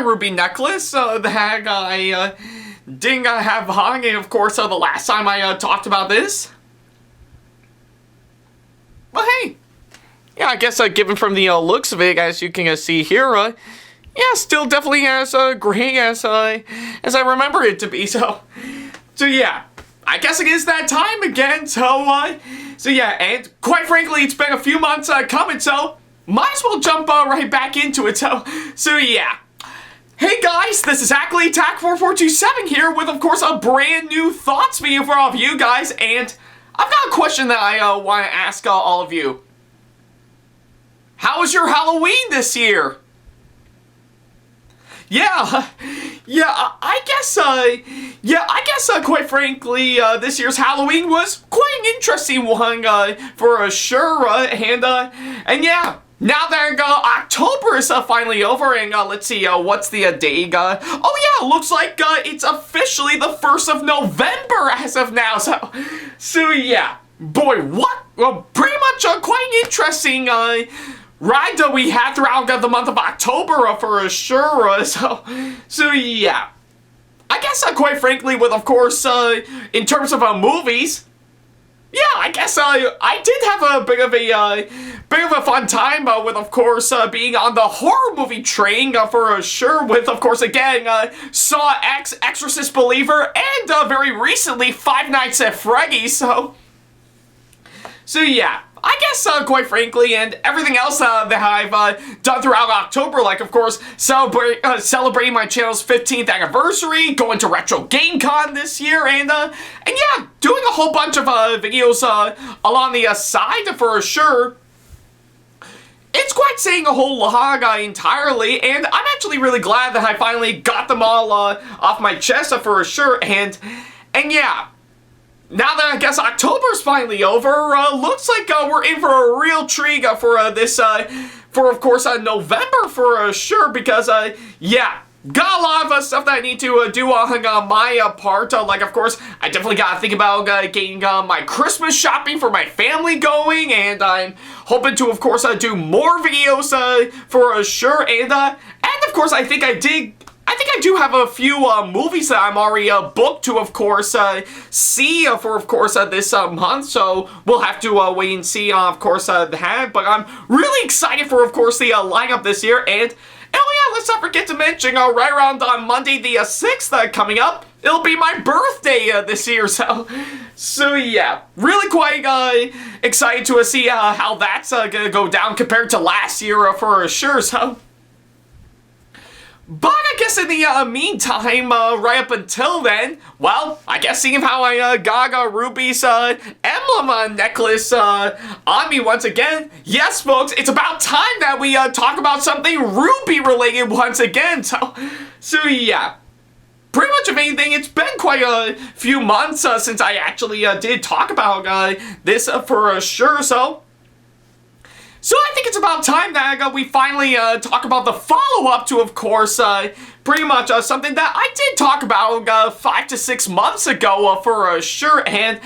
ruby necklace that I didn't have hung, and of course the last time I talked about this. But hey, yeah, I guess given from the looks of it, as you can see here, yeah, still definitely as great as I remember it to be. So yeah, I guess it is that time again. So yeah, and quite frankly, it's been a few months coming, so might as well jump right back into it. So yeah. Hey guys, this is Ackleyattack4427 here with, of course, a brand new thoughts video for all of you guys, and I've got a question that I want to ask all of you. How was your Halloween this year? Yeah, I guess, quite frankly, this year's Halloween was quite an interesting one, for sure, and yeah, now that October is finally over, and let's see, what's the date? Oh yeah, it looks like it's officially the 1st of November as of now, so yeah, boy, what, pretty much quite an interesting, ride that we had throughout the month of October for sure, so yeah. I guess quite frankly with, of course, in terms of movies, yeah, I guess I did have a bit of a fun time with, of course, being on the horror movie train for sure with, of course, again, Saw X, Exorcist Believer, and very recently Five Nights at Freddy's, so yeah. I guess, quite frankly, and everything else that I've done throughout October, like, of course, celebrating my channel's 15th anniversary, going to Retro Game Con this year, and yeah, doing a whole bunch of videos along the side for sure. It's quite saying a whole lot entirely, and I'm actually really glad that I finally got them all off my chest for sure, and yeah. Now that I guess October's finally over, looks like we're in for a real treat for this, for of course November for sure, because yeah, got a lot of stuff that I need to do on my part. Like, of course, I definitely gotta think about getting my Christmas shopping for my family going, and I'm hoping to, of course, do more videos for sure, and of course, I think I do have a few movies that I'm already booked to, of course, see for, of course, this month, so we'll have to wait and see, of course, that, but I'm really excited for, of course, the lineup this year, and oh yeah, let's not forget to mention, right around on Monday the 6th coming up, it'll be my birthday this year, so yeah, really quite excited to see how that's gonna go down compared to last year for sure, so. But I guess in the meantime, right up until then, well, I guess seeing how I got RWBY's emblem necklace on me once again, yes folks, it's about time that we talk about something RWBY related once again, so yeah. Pretty much of anything, it's been quite a few months since I actually did talk about this for sure, so I think it's about time that we finally talk about the follow-up to, of course, pretty much something that I did talk about 5 to 6 months ago for sure, and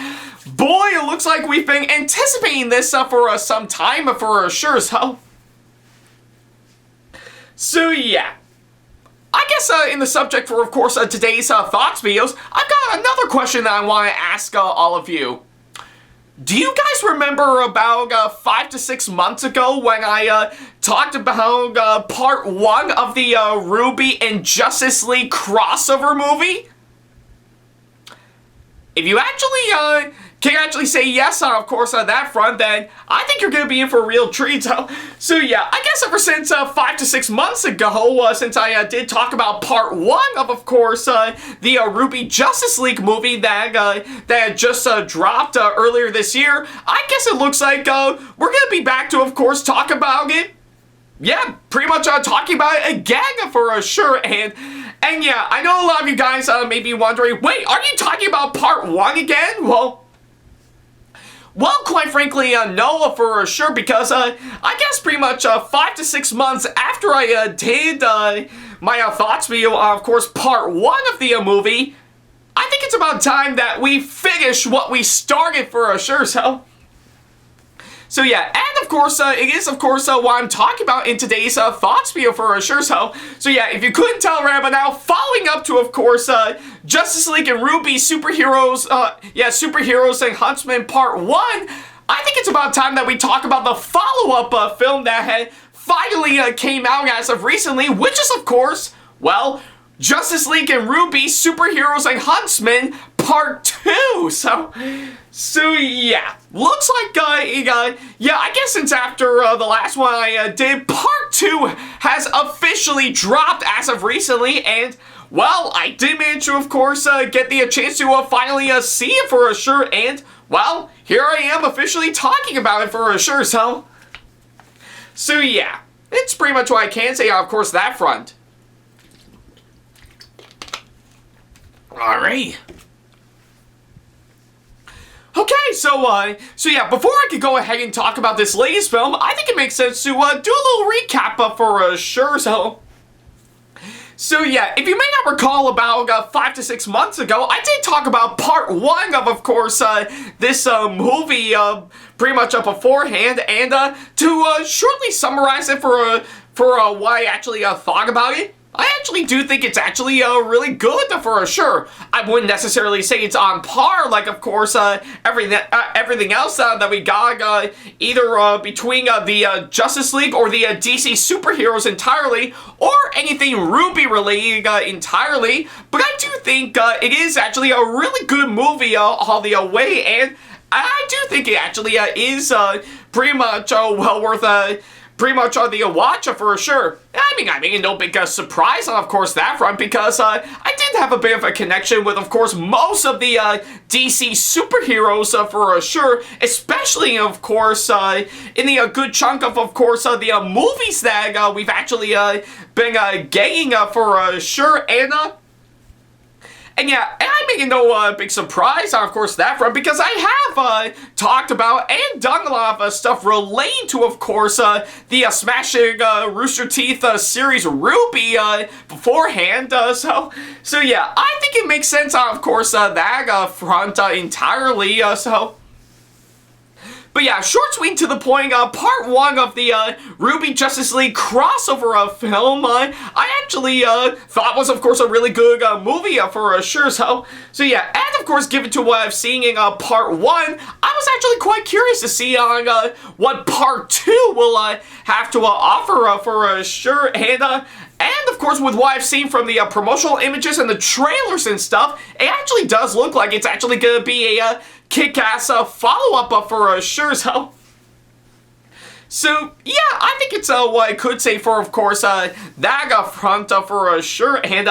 boy, it looks like we've been anticipating this for some time for sure, so yeah. I guess in the subject for, of course, today's thoughts videos, I've got another question that I want to ask all of you. Do you guys remember about 5 to 6 months ago when I talked about part 1 of the RWBY and Justice League crossover movie? If you actually can actually say yes on, of course, on that front, then I think you're gonna be in for a real treat. So yeah, I guess ever since 5 to 6 months ago, since I did talk about part 1 of course, the RWBY Justice League movie that just dropped earlier this year, I guess it looks like we're gonna be back to, of course, talk about it. Yeah, pretty much talking about it again for sure, and yeah, I know a lot of you guys may be wondering, wait, are you talking about part 1 again? Well, quite frankly, no, for sure, because I guess pretty much 5 to 6 months after I did my thoughts video, of course, part 1 of the movie, I think it's about time that we finish what we started for sure, so yeah, and of course, it is, of course, what I'm talking about in today's thoughts video for sure. So yeah, if you couldn't tell right by now, following up to, of course, Justice League and RWBY Superheroes and Huntsmen Part 1, I think it's about time that we talk about the follow-up film that had finally came out as of recently, which is, of course, well, Justice League and RWBY Superheroes and Huntsmen Part 2. So yeah, looks like, yeah, I guess since after the last one I did, Part 2 has officially dropped as of recently, and, well, I did manage to, of course, get the chance to finally see it for sure, and, well, here I am officially talking about it for sure, so yeah, it's pretty much what I can say on, of course, that front. Alright. Okay, so yeah, before I could go ahead and talk about this latest film, I think it makes sense to do a little recap for sure, So yeah, if you may not recall, about 5 to 6 months ago, I did talk about Part 1 of course, this movie pretty much beforehand, and to shortly summarize it for what I actually thought about it, I actually do think it's actually really good for sure. I wouldn't necessarily say it's on par, like, of course, everything else that we got, either between the Justice League or the DC superheroes entirely, or anything RWBY related entirely. But I do think it is actually a really good movie all the way, and I do think it actually is pretty much well worth pretty much on the watch for sure. I mean, no big surprise on, of course, that front, because I did have a bit of a connection with, of course, most of the DC superheroes for sure, especially, of course, in the good chunk of course, the movies that we've actually been getting for sure, and yeah, and I'm making no big surprise on, of course, that front, because I have talked about and done a lot of stuff relating to, of course, the Smashing Rooster Teeth series RWBY beforehand. So yeah, I think it makes sense on, of course, that front entirely. But yeah, short, sweet, to the point, Part 1 of the RWBY Justice League crossover film, I actually thought was, of course, a really good movie for sure. So yeah, and of course, given to what I've seen in Part 1, I was actually quite curious to see on what Part 2 will have to offer for sure. And of course, with what I've seen from the promotional images and the trailers and stuff, it actually does look like it's actually going to be a kick-ass follow-up for sure. So yeah, I think it's what I could say for, of course, that front for sure. And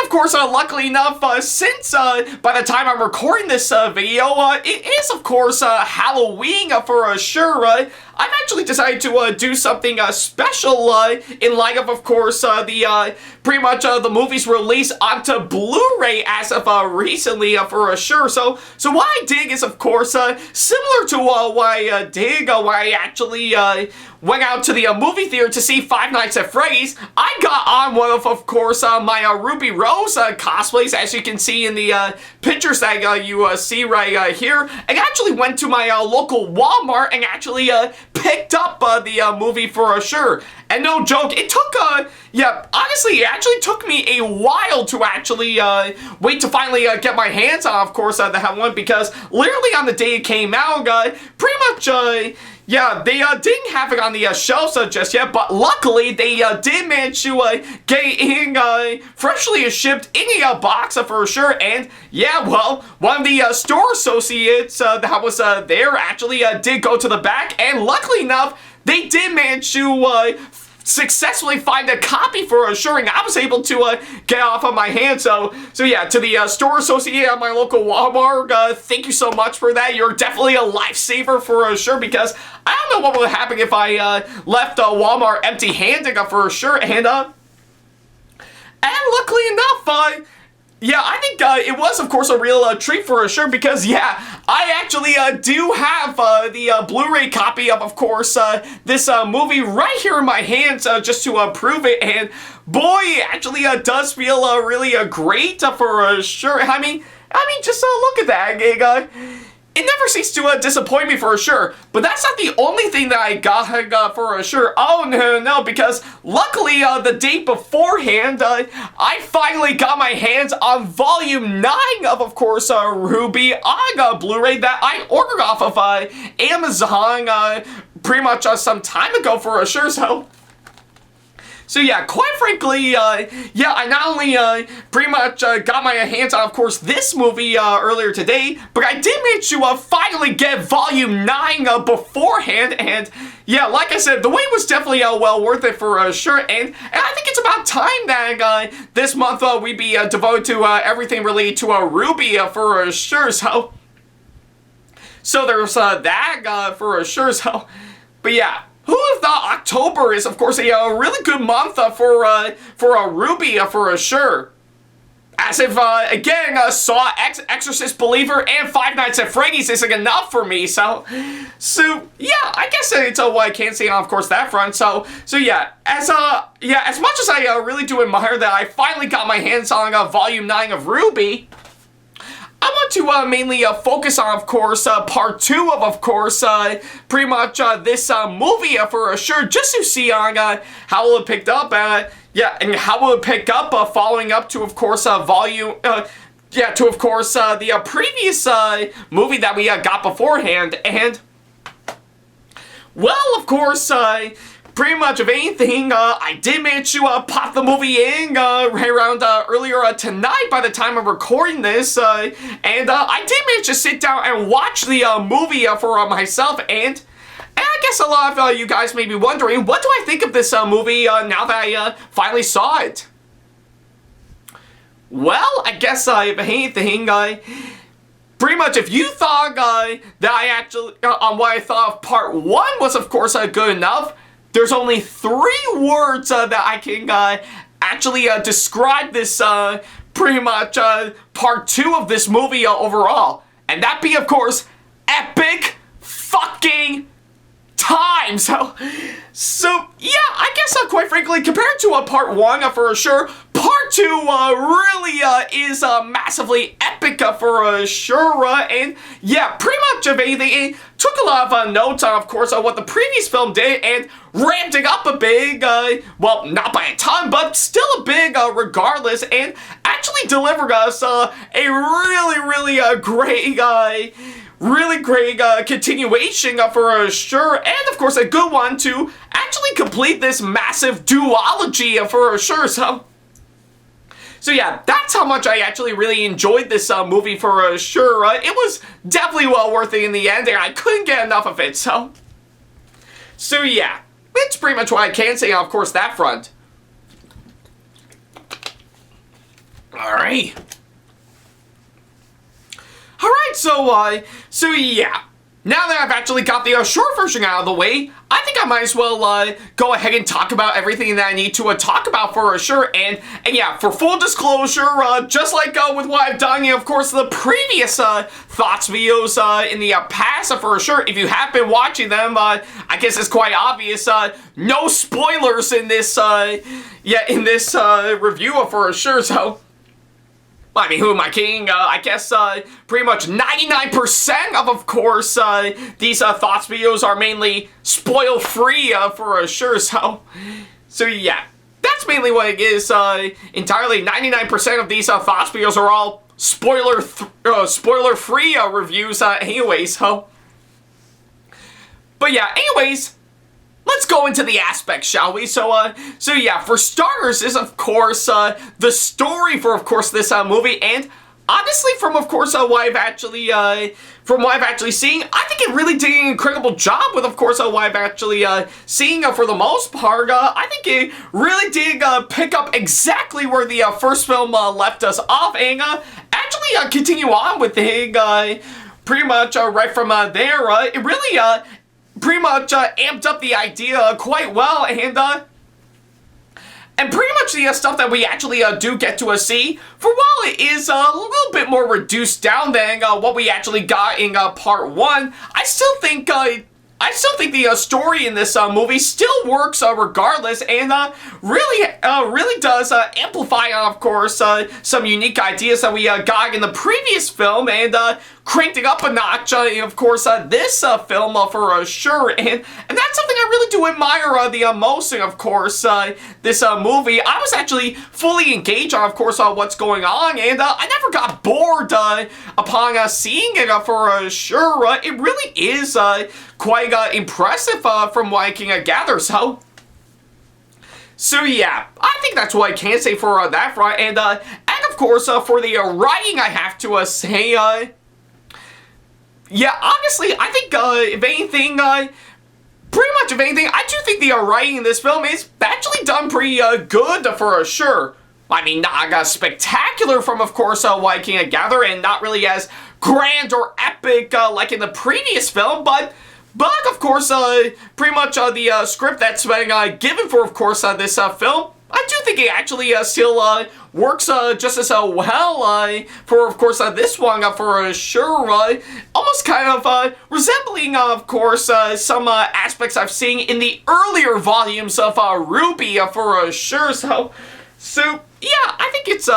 of course, luckily enough, since by the time I'm recording this video, it is, of course, Halloween for sure, I've actually decided to do something special in light of course, the pretty much the movie's release onto Blu-ray as of recently for sure. So what I did is, of course, similar to what I did when I actually went out to the movie theater to see Five Nights at Freddy's. I got on one of course, my Ruby Rose cosplays, as you can see in the pictures that you see right here, and actually went to my local Walmart and actually picked up the movie for sure. And no joke, it took, yeah, honestly, it actually took me a while to actually wait to finally get my hands on, of course, that one, because literally on the day it came out, pretty much, yeah, they didn't have it on the shelves just yet, but luckily they did manage to get it in freshly shipped in a box for sure. And yeah, well, one of the store associates that was there actually did go to the back, and luckily enough, they did manage to successfully find a copy for sure, and I was able to get off of my hand. So yeah, to the store associate at my local Walmart, thank you so much for that. You're definitely a lifesaver for sure, because I don't know what would happen if I left Walmart empty-handed for sure. And luckily enough, yeah, I think it was, of course, a real treat for sure, because, yeah, I actually do have the Blu-ray copy of course, this movie right here in my hands just to prove it, and boy, it actually does feel really great for sure. I mean, just look at that. it never ceased to disappoint me for sure. But that's not the only thing that I got for sure. Oh, no, because luckily the day beforehand, I finally got my hands on Volume 9 of course, RWBY on Blu-ray that I ordered off of Amazon pretty much some time ago for sure, So yeah, quite frankly, yeah, I not only pretty much got my hands on, of course, this movie earlier today, but I did manage to finally get Volume 9 beforehand, and yeah, like I said, the wait was definitely well worth it for sure, and I think it's about time that this month we be devoted to everything related to RWBY for sure, so there's that for sure, but yeah. Who would have thought October is, of course, a really good month for RWBY for sure. As if, again, Saw, Exorcist Believer, and Five Nights at Freddy's isn't enough for me, so yeah, I guess it's what I can say on, of course, that front, so yeah, as much as I really do admire that I finally got my hands on Volume 9 of RWBY, I want to mainly focus on, of course, part 2 of course, pretty much this movie for sure, just to see on how it picked up, yeah, and how it would pick up following up to, of course, volume, yeah, to, of course, the previous movie that we got beforehand, and, well, of course, pretty much of anything, I did manage to pop the movie in right around earlier tonight by the time I'm recording this, and I did manage to sit down and watch the movie for myself, and I guess a lot of you guys may be wondering, what do I think of this movie now that I finally saw it? Well, I guess if anything, pretty much, if you thought that I actually, on what I thought of part 1 was, of course, good enough, there's only 3 words that I can actually describe this pretty much part 2 of this movie overall. And that be, of course, epic fucking time. So yeah, I guess quite frankly, compared to part 1 for sure, part 2 really is massively epic for sure. And yeah, pretty much of anything, it took a lot of notes on, of course, what the previous film did and ramped it up a big, well, not by a ton, but still a big regardless, and actually delivered us a really great continuation for sure, and of course a good one to actually complete this massive duology for sure. So yeah, that's how much I actually really enjoyed this movie for sure. It was definitely well worth it in the end, and I couldn't get enough of it, so yeah, it's pretty much what I can say on, of course, that front. Alright, so yeah, now that I've actually got the short version out of the way, I think I might as well go ahead and talk about everything that I need to talk about for sure. And yeah, for full disclosure, just like with what I've done, of course, the previous thoughts videos in the past for sure, if you have been watching them, I guess it's quite obvious, no spoilers in this, review for sure, so. I mean, who am I kidding? I guess pretty much 99% of course, these thoughts videos are mainly spoil-free for sure, so yeah. That's mainly what it is, entirely 99% of these thoughts videos are all spoiler-free reviews anyway, so. But yeah, anyways, let's go into the aspects, shall we? So yeah, for starters is, of course, the story for, of course, this movie, and honestly, from, of course, what I've actually seen, I think it really did an incredible job with, of course, what I've actually seen for the most part. I think it really did pick up exactly where the first film left us off, and actually continue on with it pretty much right from there. It really pretty much amped up the idea quite well, and pretty much the stuff that we actually do get to see, for while it is a little bit more reduced down than what we actually got in part 1, I still think I still think the story in this movie still works regardless, and really does amplify, of course, some unique ideas that we got in the previous film, and cranked it up a notch, of course, this film for sure, and that's something I really do admire the most, and of course, this movie, I was actually fully engaged on, of course, what's going on, and I never got bored upon seeing it for sure. It really is quite impressive from what I can gather, so yeah, I think that's what I can say for that front, and of course, for the writing, I have to say, yeah, honestly, I think, if anything, pretty much if anything, I do think the writing in this film is actually done pretty good for sure. I mean, not spectacular from, of course, what I can gather, and not really as grand or epic like in the previous film, but of course, pretty much the script that's been given for, of course, this film, I do think it actually still works just as well for, of course, this one for sure. Almost kind of resembling, of course, some aspects I've seen in the earlier volumes of RWBY for sure. So yeah, I think it's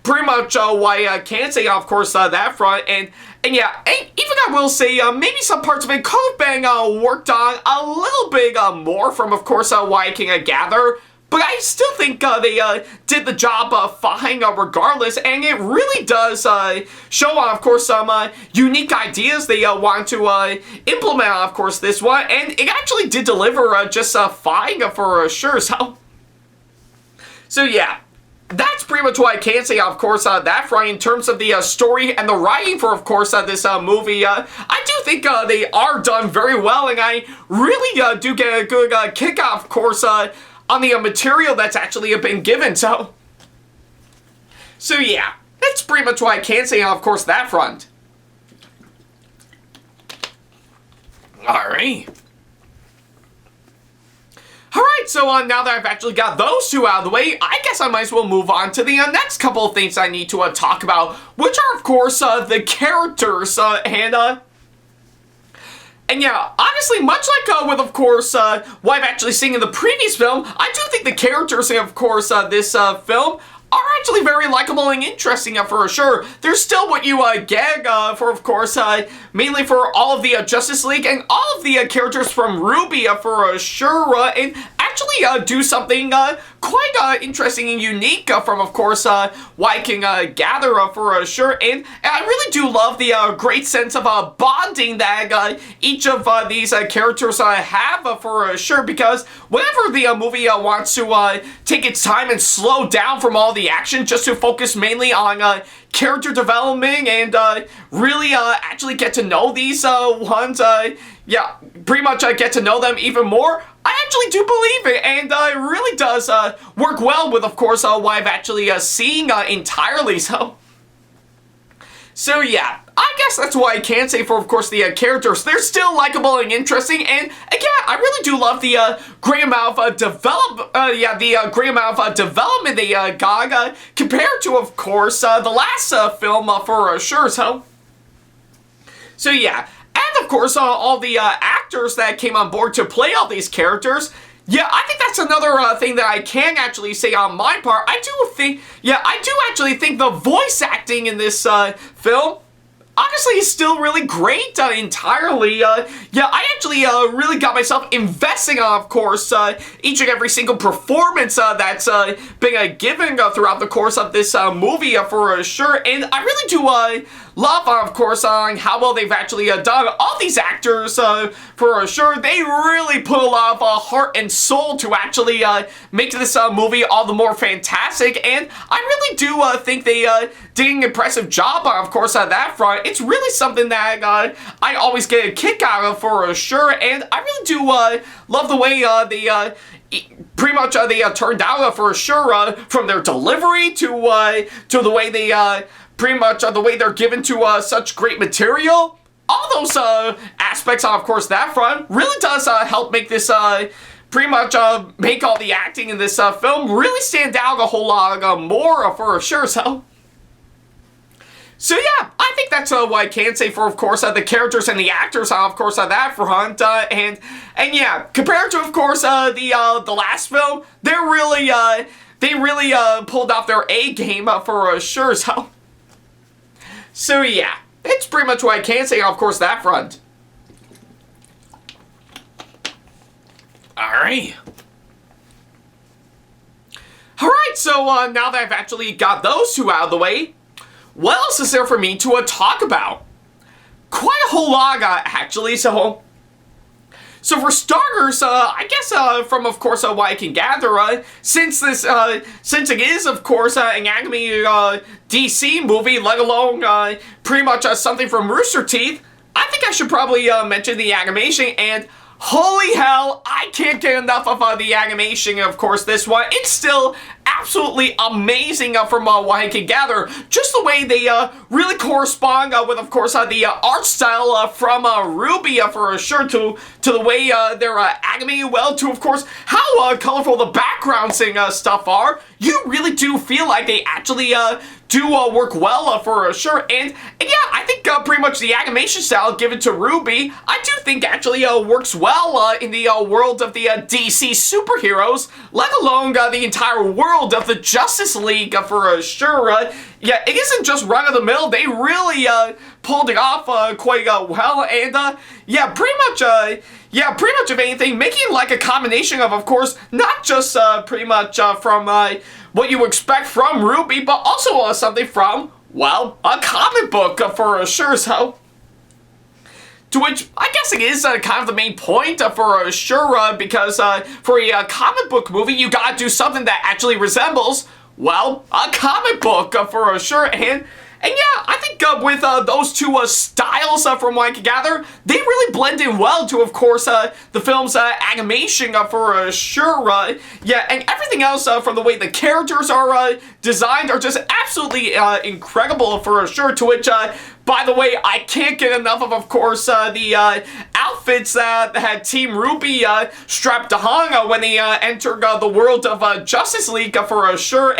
pretty much what I can say, of course, that front, and yeah, and even I will say maybe some parts of it could have been worked on a little bit more from, of course, what I can gather. But I still think they did the job fine regardless, and it really does show, of course, some unique ideas they want to implement, of course, this one, and it actually did deliver just fine for sure, so yeah. That's pretty much what I can say, of course, that front in terms of the story and the writing for, of course, this movie. I do think they are done very well, and I really do get a good kick out, of course, on the material that's actually been given, so yeah, that's pretty much what I can say on, of course, that front. Alright. Alright, so now that I've actually got those two out of the way, I guess I might as well move on to the next couple of things I need to talk about, which are, of course, the characters, and yeah, honestly, much like with, of course, what I've actually seen in the previous film, I do think the characters in, of course, this film are actually very likable and interesting for sure. There's still what you get for, of course, mainly for all of the Justice League and all of the characters from RWBY for sure, and actually do something quite interesting and unique from, of course, what I can gather for sure, and I really do love the great sense of bonding that each of these characters have for sure, because whenever the movie wants to take its time and slow down from all the action just to focus mainly on character development and really actually get to know these ones, yeah, pretty much get to know them even more, I actually do believe it, and it really does work well with, of course, what I've actually seen entirely, so yeah, I guess that's what I can say for, of course, the characters. They're still likable and interesting, and again, I really do love the great amount of great amount of development they got compared to, of course, the last film for sure. So yeah, and of course, all the actors that came on board to play all these characters. Yeah, I think that's another thing that I can actually say on my part. I do actually think the voice acting in this film honestly is still really great entirely. Yeah, I actually really got myself investing on, of course, each and every single performance that's been given throughout the course of this movie for sure, and I really do love, of course, on how well they've actually done. All these actors, for sure, they really put a lot of heart and soul to actually make this movie all the more fantastic, and I really do think they did an impressive job, of course, on that front. It's really something that I always get a kick out of for sure, and I really do love the way they pretty much they turned out for sure, from their delivery to the way they pretty much the way they're given to such great material. All those aspects, of course, that front really does help make this pretty much make all the acting in this film really stand out a whole lot more for sure. So yeah, I think that's what I can say for, of course, the characters and the actors, of course, that front, and yeah, compared to, of course, the last film, they really pulled off their A game for sure. So yeah, it's pretty much what I can say, of course, that front. All right. Alright, so now that I've actually got those two out of the way, what else is there for me to talk about? Quite a whole lot, actually, so for starters, I guess from, of course, what I can gather, since it is, of course, an anime DC movie, let alone pretty much something from Rooster Teeth, I think I should probably mention the animation, and holy hell, I can't get enough of the animation, of course, this one. It's still absolutely amazing from what I can gather. Just the way they really correspond with, of course, the art style from RWBY for sure, to the way they're animated well, to, of course, how colorful the backgrounds and stuff are. You really do feel like they actually do work well for sure, and yeah, I think pretty much the animation style given to RWBY, I do think actually works well in the world of the DC superheroes, let alone the entire world of the Justice League for sure. Yeah, it isn't just run-of-the-mill, they really pulled it off quite well, and yeah, pretty much if anything, making it like a combination of course, not just pretty much from what you expect from RWBY, but also something from, well, a comic book for sure, so. To which, I guess it is kind of the main point for sure, because for a comic book movie, you gotta do something that actually resembles, well, a comic book for sure, and yeah, I think with those two styles, from what I can gather, they really blend in well to, of course, the film's animation for sure. Yeah, and everything else from the way the characters are designed are just absolutely incredible for sure. To which, by the way, I can't get enough of course, the outfits that had Team RWBY strapped on when they entered the world of Justice League for sure,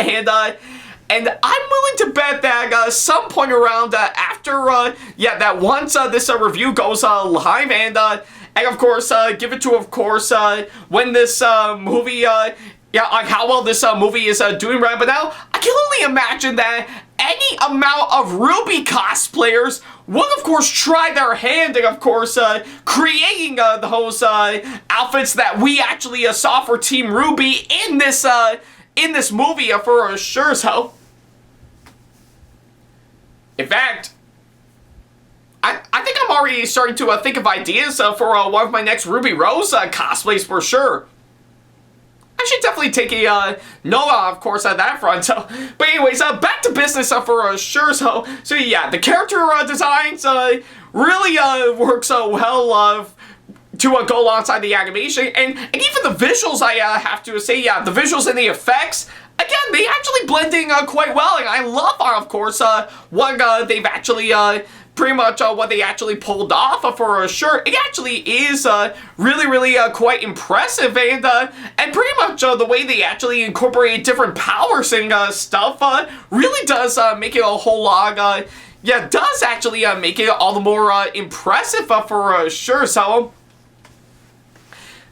and I'm willing to bet that some point around after, yeah, that once this review goes live, and of course, give it to, of course, when this movie, yeah, on how well this movie is doing right now, I can only imagine that any amount of RWBY cosplayers will, of course, try their hand in, of course, creating those outfits that we actually saw for Team RWBY in this movie for sure, so. In fact, I think I'm already starting to think of ideas for one of my next Ruby Rose cosplays for sure. I should definitely take a note, of course, on that front. So, but anyways, back to business for sure. So yeah, the character designs really works well to go alongside the animation, and even the visuals, I have to say, yeah, the visuals and the effects, again, they actually blend in quite well, and I love, of course, what they've actually, pretty much what they actually pulled off for sure. It actually is really quite impressive, and pretty much the way they actually incorporate different powers and stuff really does make it a whole lot, yeah, does actually make it all the more impressive for sure,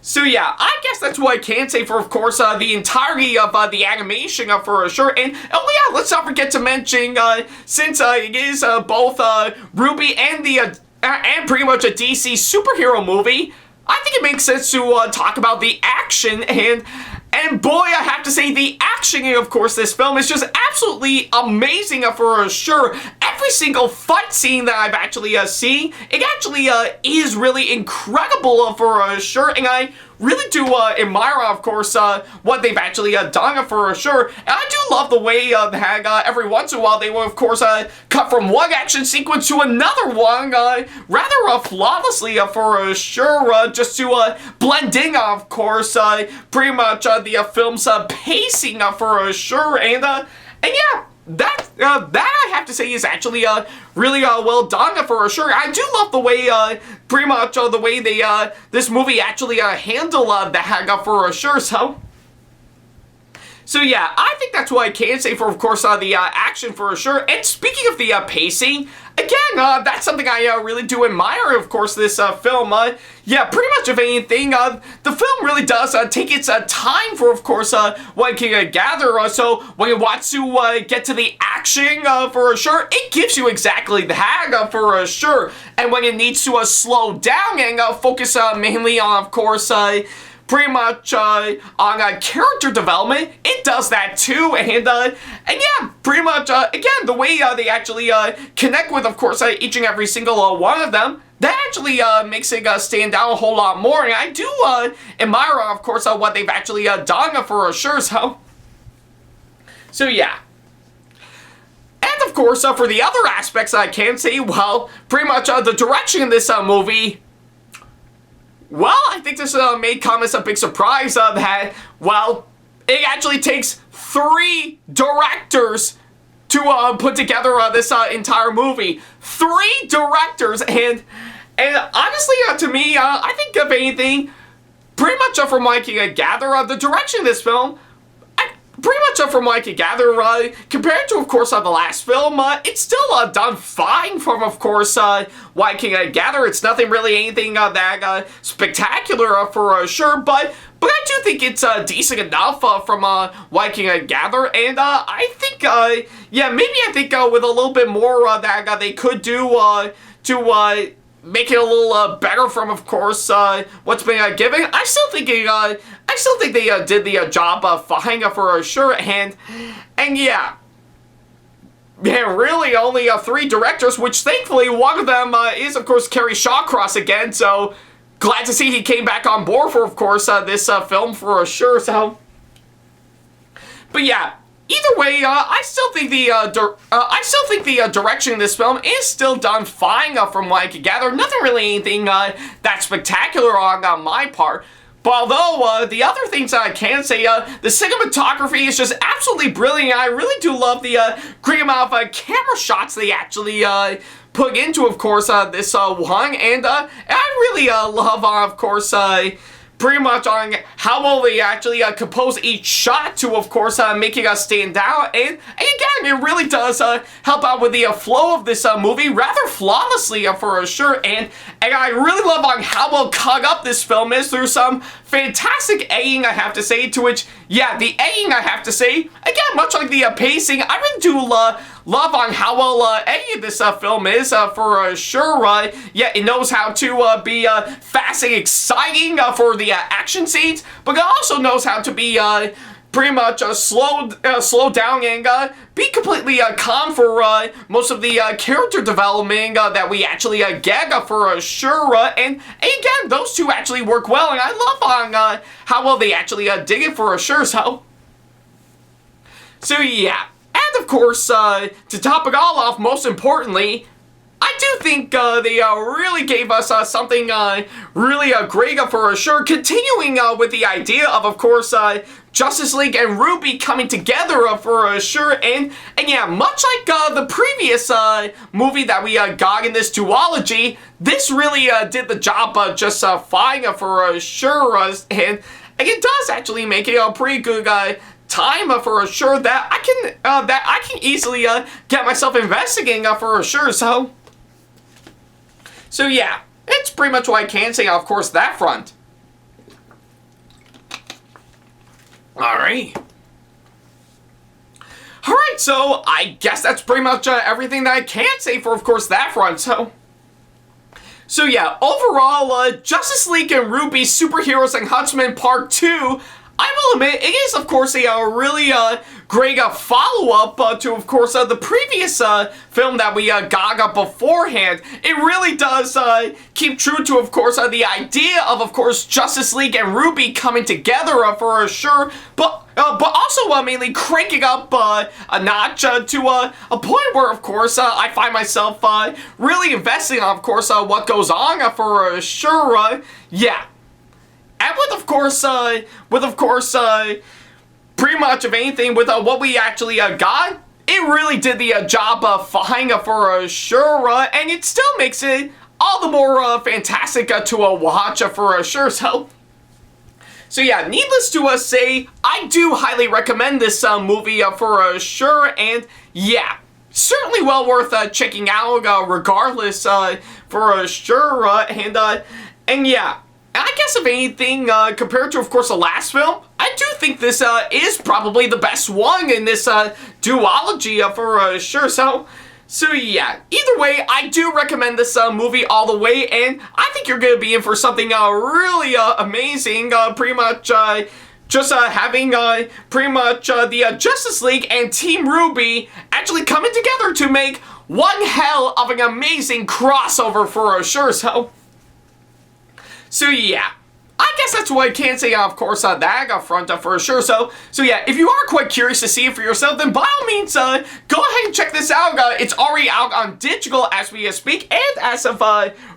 So yeah, I guess that's what I can say for, of course, the entirety of the animation for sure. And oh yeah, let's not forget to mention, since it is both RWBY and pretty much a DC superhero movie, I think it makes sense to talk about the action, and boy, I have to say, the action in, of course, this film is just absolutely amazing for sure. Every single fight scene that I've actually seen, it actually is really incredible for sure, and I really do admire, of course, what they've actually done for sure. And I do love the way that every once in a while they will, of course, cut from one action sequence to another one rather flawlessly for sure, just to blend in, of course, pretty much the film's pacing for sure, and yeah. That I have to say is actually really well done for sure. I do love the way pretty much the way they this movie actually handle that for sure. So yeah, I think that's what I can say for, of course, the action for sure. And speaking of the pacing, again, that's something I really do admire, of course, this film. Yeah, pretty much if anything, the film really does take its time for, of course, what I can gather. So when it wants to get to the action for sure, it gives you exactly that for sure. And when it needs to slow down and focus mainly on, of course, pretty much on character development, it does that too, and yeah, pretty much, again, the way they actually connect with, of course, each and every single one of them, that actually makes it stand out a whole lot more, and I do admire, of course, what they've actually done for sure, so yeah. And, of course, for the other aspects, I can say, well, pretty much the direction in this movie, well, I think this may come as a big surprise that, well, it actually takes 3 directors to put together this entire movie. 3 directors, and honestly, to me, I think if anything, pretty much from what I can gather, the direction of this film, pretty much from what I can gather, compared to, of course, the last film, it's still done fine from, of course, what I can gather. It's nothing really anything that spectacular for sure, but I do think it's decent enough from what I can gather, and I think, yeah, maybe I think with a little bit more that they could do to make it a little better from, of course, what's been given. I still think they did the job fine for sure, and yeah. Yeah, really only 3 directors, which thankfully one of them is, of course, Kerry Shawcross again, so glad to see he came back on board for, of course, this film for sure, so. But yeah, either way, I still think the direction in this film is still done fine from what I can gather. Nothing really anything that spectacular on my part. But although the other things I can say, the cinematography is just absolutely brilliant. I really do love the great amount of camera shots they actually put into, of course, this one. And I really love, of course, pretty much on how well they actually compose each shot to, of course, making us stand out. And again, it really does help out with the flow of this movie rather flawlessly for sure. And I really love on how well cut up this film is through some fantastic editing, I have to say, to which, yeah, the editing, I have to say, again, much like the pacing, I really do love on how well edited this film is for sure. Yeah, it knows how to be fast and exciting for the action scenes, but it also knows how to be pretty much slow down and be completely calm for most of the character development that we actually get for sure. And again, those two actually work well, and I love on how well they actually did it for sure. So yeah. And of course, to top it all off, most importantly, I do think they really gave us something really great for sure. Continuing with the idea of course, Justice League and RWBY coming together for sure. And yeah, much like the previous movie that we got in this duology, this really did the job just fine for sure. And it does actually make it a pretty good time for sure that I can easily get myself invested in for sure. So yeah, it's pretty much what I can say, of course, that front. Alright, so I guess that's pretty much everything that I can say for, of course, that front. So yeah, overall, Justice League and RWBY Superheroes and Huntsmen Part 2, I will admit, it is, of course, a really great follow-up to, of course, the previous film that we got beforehand. It really does keep true to, of course, the idea of course, Justice League and RWBY coming together for sure, but also mainly cranking up a notch to a point where, of course, I find myself really investing on, of course, what goes on for sure. Yeah. And with, of course, pretty much of anything with what we actually got, it really did the job fine for sure, and it still makes it all the more fantastic to watch for sure. So yeah, needless to say, I do highly recommend this movie for sure, and yeah, certainly well worth checking out regardless for sure, and yeah, I guess if anything, compared to, of course, the last film, I do think this is probably the best one in this duology for sure. So yeah, either way, I do recommend this movie all the way, and I think you're going to be in for something really amazing, pretty much just having pretty much the Justice League and Team RWBY actually coming together to make one hell of an amazing crossover for sure. So yeah, I guess that's what I can say, of course, that front for sure. So yeah, if you are quite curious to see it for yourself, then by all means, go ahead and check this out. It's already out on digital as we speak, and as of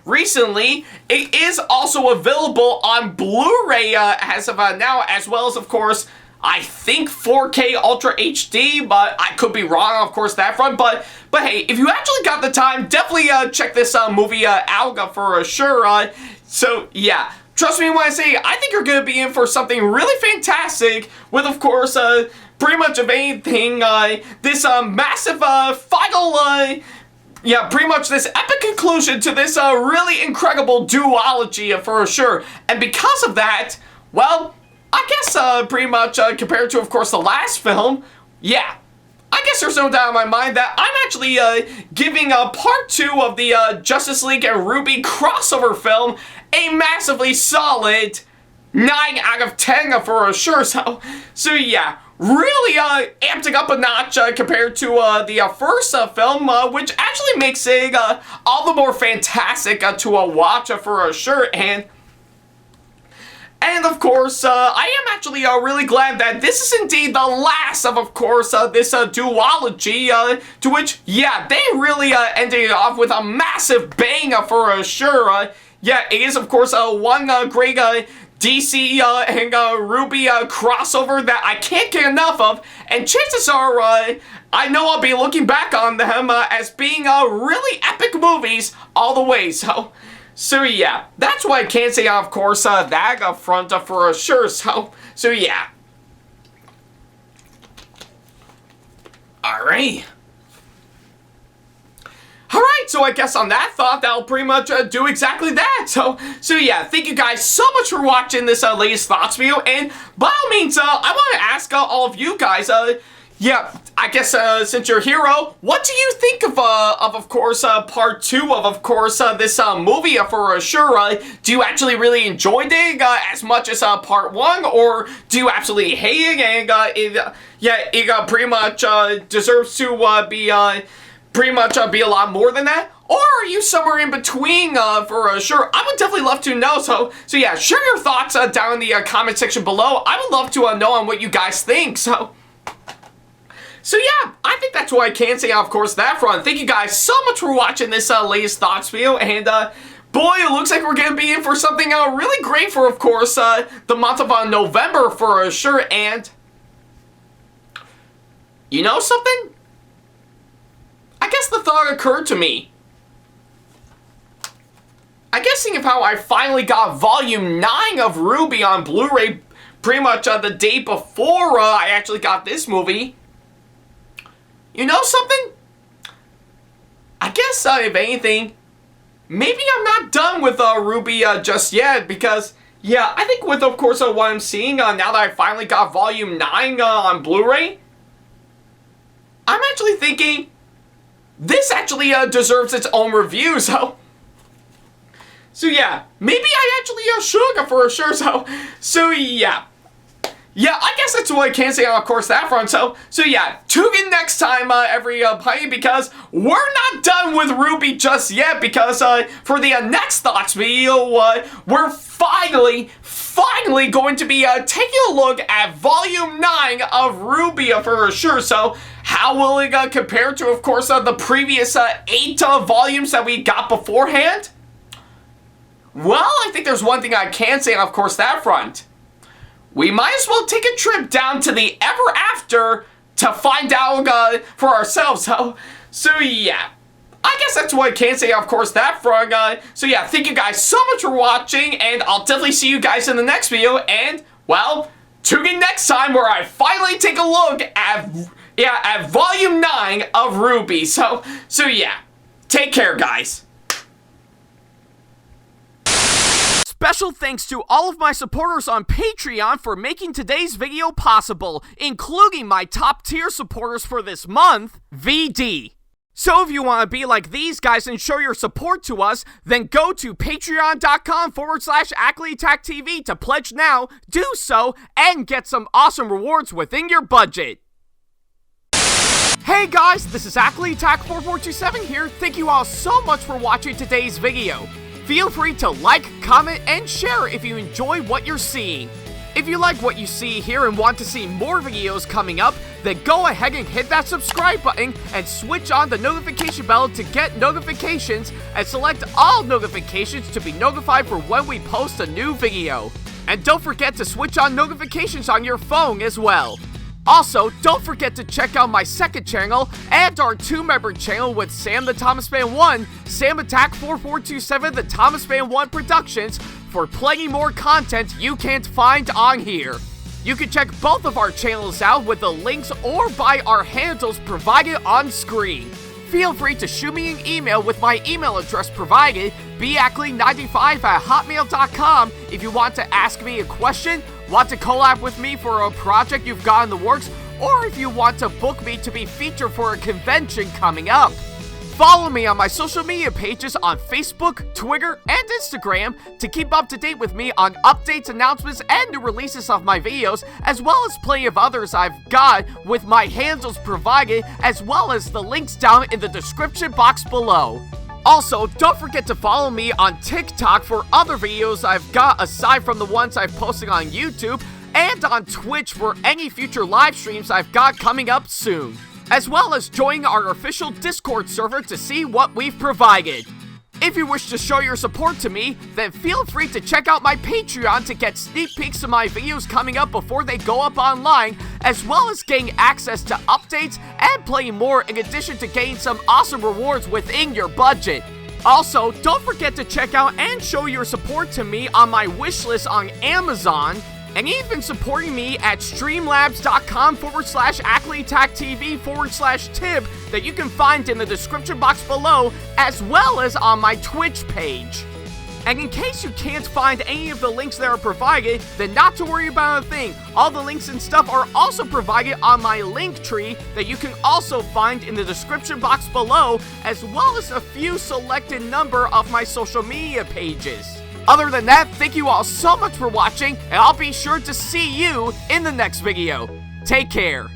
recently, it is also available on Blu-ray as of now, as well as, of course, I think 4K Ultra HD, but I could be wrong, of course, that front. But hey, if you actually got the time, definitely check this movie out for sure. So yeah, trust me when I say I think you're gonna be in for something really fantastic with, of course, pretty much of anything. This massive final. Yeah, pretty much this epic conclusion to this really incredible duology for sure. And because of that, well, I guess pretty much compared to, of course, the last film, yeah, I guess there's no doubt in my mind that I'm actually giving part 2 of the Justice League and RWBY crossover film a massively solid 9 out of 10 for sure. So yeah, really amping up a notch compared to the first film, which actually makes it all the more fantastic to watch for sure. And of course, I am actually really glad that this is indeed the last of course, this duology, to which, yeah, they really ended it off with a massive bang for sure. Yeah, it is, of course, one great DC and RWBY crossover that I can't get enough of, and chances are, I know I'll be looking back on them as being really epic movies all the way. So yeah, that's what I can say, of course, that up front for sure. So yeah. Alright. Alright, so I guess on that thought, that'll pretty much do exactly that. So yeah, thank you guys so much for watching this latest thoughts video, and by all means, I want to ask all of you guys, yeah, I guess since you're a hero, what do you think of course, part 2 of course, this movie for sure? Do you actually really enjoy it as much as part 1, or do you absolutely hate it, and it pretty much deserves to be pretty much be a lot more than that? Or are you somewhere in between for sure? I would definitely love to know. So yeah, share your thoughts down in the comment section below. I would love to know on what you guys think. So yeah, I think that's what I can say, of course, that front. Thank you guys so much for watching this latest thoughts video, and boy, it looks like we're going to be in for something really great for, of course, the month of November for sure. And you know something? I guess the thought occurred to me. I guess seeing of how I finally got volume 9 of RWBY on Blu-ray pretty much the day before I actually got this movie. You know something? I guess, if anything, maybe I'm not done with RWBY just yet, because, yeah, I think with, of course, what I'm seeing now that I finally got volume 9 on Blu-ray, I'm actually thinking this actually deserves its own review. So yeah, maybe I actually should for sure. So yeah. Yeah, I guess that's what I can say, of course, that front. So yeah, tune in next time, everybody, because we're not done with RWBY just yet, because for the next thoughts video, we're finally going to be taking a look at volume 9 of RWBY for sure. So how will it compare to, of course, the previous 8 volumes that we got beforehand? Well, I think there's one thing I can say, of course, that front. We might as well take a trip down to the Ever After to find out for ourselves. So yeah, I guess that's what I can say, of course, that front. So yeah, thank you guys so much for watching, and I'll definitely see you guys in the next video, and, well, tune in next time where I finally take a look at Volume 9 of RWBY. So yeah, take care, guys. Special thanks to all of my supporters on Patreon for making today's video possible, including my top tier supporters for this month, VD. So if you want to be like these guys and show your support to us, then go to patreon.com/Ackleyattack427TV to pledge now, do so, and get some awesome rewards within your budget. Hey guys, this is Ackleyattack4427 here. Thank you all so much for watching today's video. Feel free to like, comment, and share if you enjoy what you're seeing. If you like what you see here and want to see more videos coming up, then go ahead and hit that subscribe button and switch on the notification bell to get notifications and select all notifications to be notified for when we post a new video. And don't forget to switch on notifications on your phone as well. Also, don't forget to check out my second channel and our 2-member channel with Sam the ThomasFan1, SamAttack4427TheThomasFan1 Productions for plenty more content you can't find on here. You can check both of our channels out with the links or by our handles provided on screen. Feel free to shoot me an email with my email address provided, backley95@hotmail.com, if you want to ask me a question, want to collab with me for a project you've got in the works, or if you want to book me to be featured for a convention coming up. Follow me on my social media pages on Facebook, Twitter, and Instagram to keep up to date with me on updates, announcements, and new releases of my videos, as well as plenty of others I've got with my handles provided, as well as the links down in the description box below. Also, don't forget to follow me on TikTok for other videos I've got aside from the ones I've posted on YouTube, and on Twitch for any future live streams I've got coming up soon, as well as join our official Discord server to see what we've provided. If you wish to show your support to me, then feel free to check out my Patreon to get sneak peeks of my videos coming up before they go up online, as well as getting access to updates and plenty more in addition to getting some awesome rewards within your budget. Also, don't forget to check out and show your support to me on my wishlist on Amazon, and even supporting me at streamlabs.com/AckleyattackTV/tip that you can find in the description box below, as well as on my Twitch page. And in case you can't find any of the links that are provided, then not to worry about a thing. All the links and stuff are also provided on my link tree that you can also find in the description box below, as well as a few selected number of my social media pages. Other than that, thank you all so much for watching, and I'll be sure to see you in the next video. Take care.